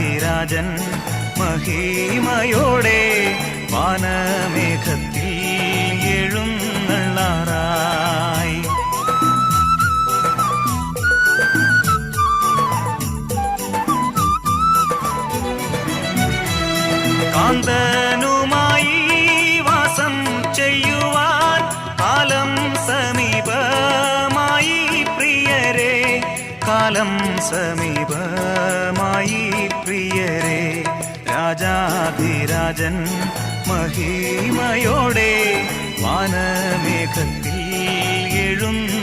രാജാധിരാജൻ മഹിമയോടെ വാനമേഘത്തിൽ എഴുന്നള്ളാറായി. കാന്തനുമായി വാസം ചെയ്യുവാൻ കാലം സമീപമായി പ്രിയരെ, കാലം സമീപമായി പ്രിയരെ. രാജാധിരാജൻ മഹിമയോടെ വാനമേഘത്തിൽ എഴുന്ന